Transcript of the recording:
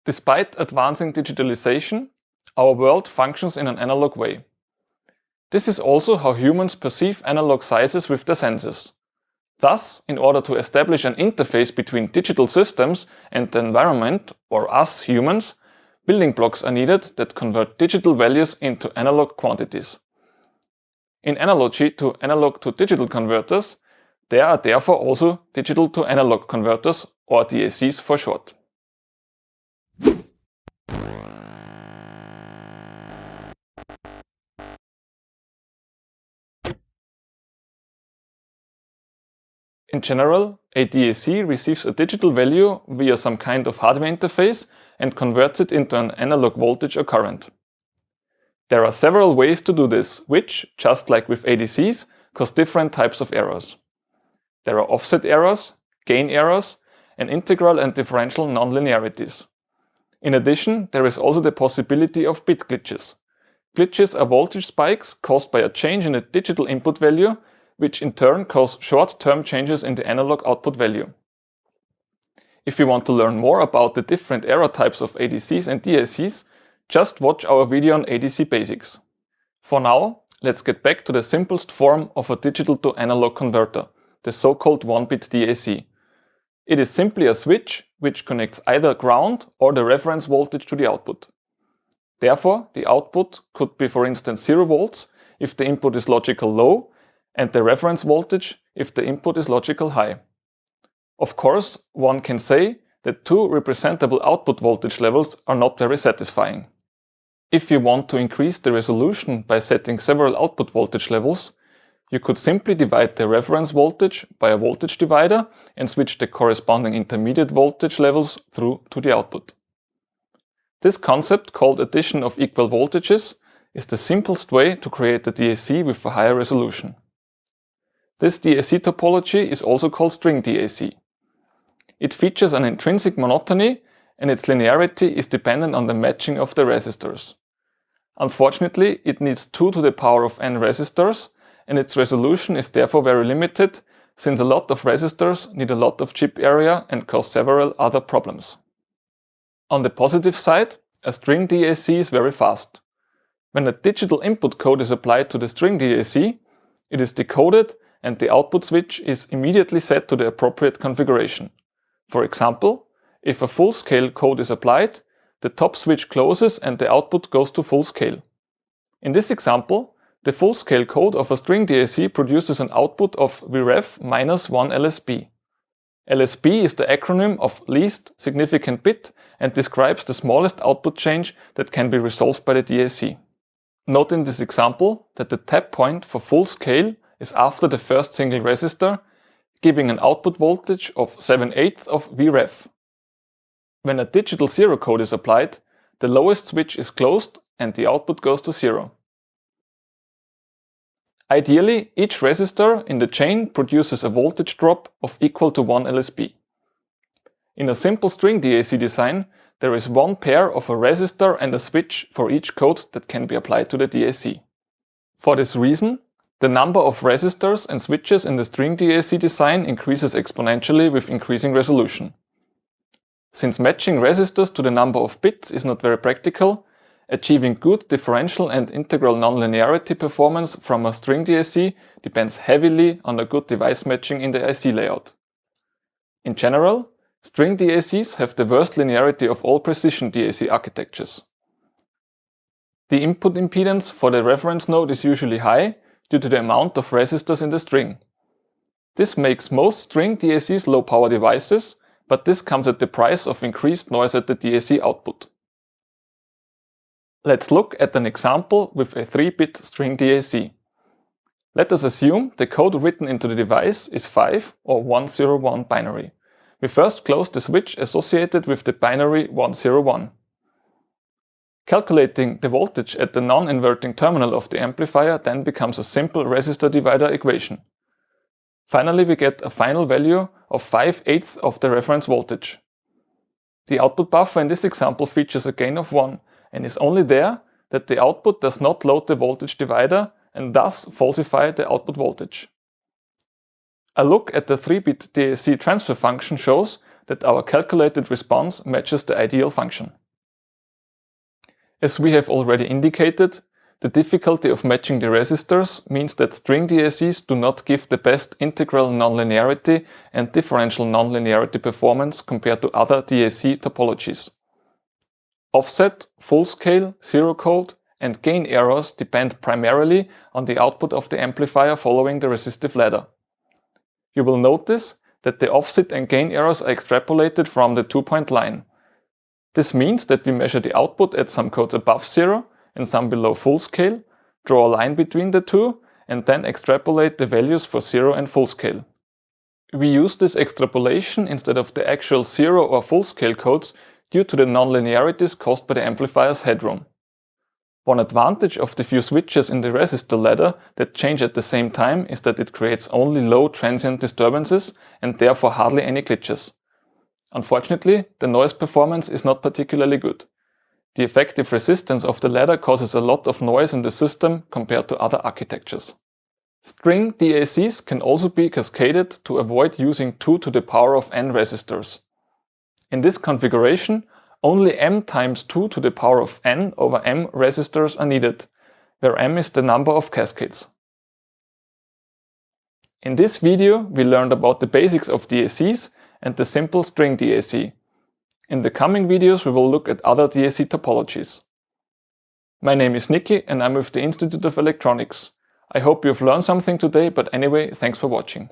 Despite advancing digitalization, our world functions in an analog way. This is also how humans perceive analog sizes with their senses. Thus, in order to establish an interface between digital systems and the environment, or us humans, building blocks are needed that convert digital values into analog quantities. In analogy to analog-to-digital converters, there are therefore also digital-to-analog converters, or DACs for short. In general, a DAC receives a digital value via some kind of hardware interface and converts it into an analog voltage or current. There are several ways to do this, which, just like with ADCs, cause different types of errors. There are offset errors, gain errors, and integral and differential nonlinearities. In addition, there is also the possibility of bit glitches. Glitches are voltage spikes caused by a change in the digital input value, which in turn cause short-term changes in the analog output value. If you want to learn more about the different error types of ADCs and DACs, just watch our video on ADC basics. For now, let's get back to the simplest form of a digital-to-analog converter, the so-called 1-bit DAC. It is simply a switch which connects either ground or the reference voltage to the output. Therefore, the output could be, for instance, 0 volts if the input is logical low, and the reference voltage if the input is logical high. Of course, one can say that two representable output voltage levels are not very satisfying. If you want to increase the resolution by setting several output voltage levels, you could simply divide the reference voltage by a voltage divider and switch the corresponding intermediate voltage levels through to the output. This concept, called addition of equal voltages, is the simplest way to create a DAC with a higher resolution. This DAC topology is also called string DAC. It features an intrinsic monotony, and its linearity is dependent on the matching of the resistors. Unfortunately, it needs 2 to the power of n resistors, and its resolution is therefore very limited, since a lot of resistors need a lot of chip area and cause several other problems. On the positive side, a string DAC is very fast. When a digital input code is applied to the string DAC, it is decoded and the output switch is immediately set to the appropriate configuration. For example, if a full-scale code is applied, the top switch closes and the output goes to full scale. In this example, the full-scale code of a string DAC produces an output of Vref minus 1 LSB. LSB is the acronym of least significant bit and describes the smallest output change that can be resolved by the DAC. Note in this example that the tap point for full scale is after the first single resistor, giving an output voltage of 7/8 of Vref. When a digital 0 code is applied, the lowest switch is closed and the output goes to 0. Ideally, each resistor in the chain produces a voltage drop of equal to 1 LSB. In a simple string DAC design, there is one pair of a resistor and a switch for each code that can be applied to the DAC. For this reason, the number of resistors and switches in the string DAC design increases exponentially with increasing resolution. Since matching resistors to the number of bits is not very practical, achieving good differential and integral nonlinearity performance from a string DAC depends heavily on a good device matching in the IC layout. In general, string DACs have the worst linearity of all precision DAC architectures. The input impedance for the reference node is usually high due to the amount of resistors in the string. This makes most string DACs low-power devices, but this comes at the price of increased noise at the DAC output. Let's look at an example with a 3-bit string DAC. Let us assume the code written into the device is 5 or 101 binary. We first close the switch associated with the binary 101. Calculating the voltage at the non-inverting terminal of the amplifier then becomes a simple resistor divider equation. Finally, we get a final value of 5/8 of the reference voltage. The output buffer in this example features a gain of 1 and is only there that the output does not load the voltage divider and thus falsify the output voltage. A look at the 3-bit DAC transfer function shows that our calculated response matches the ideal function. As we have already indicated, the difficulty of matching the resistors means that string DACs do not give the best integral nonlinearity and differential nonlinearity performance compared to other DAC topologies. Offset, full scale, zero code, and gain errors depend primarily on the output of the amplifier following the resistive ladder. You will notice that the offset and gain errors are extrapolated from the 2-point line. This means that we measure the output at some codes above zero and some below full scale, draw a line between the two, and then extrapolate the values for zero and full scale. We use this extrapolation instead of the actual zero or full scale codes due to the nonlinearities caused by the amplifier's headroom. One advantage of the few switches in the resistor ladder that change at the same time is that it creates only low transient disturbances and therefore hardly any glitches. Unfortunately, the noise performance is not particularly good. The effective resistance of the ladder causes a lot of noise in the system compared to other architectures. String DACs can also be cascaded to avoid using 2 to the power of n resistors. In this configuration, only m times 2 to the power of n over m resistors are needed, where m is the number of cascades. In this video, we learned about the basics of DACs and the simple string DAC. In the coming videos, we will look at other DAC topologies. My name is Niki and I'm with the Institute of Electronics. I hope you've learned something today, but anyway, thanks for watching.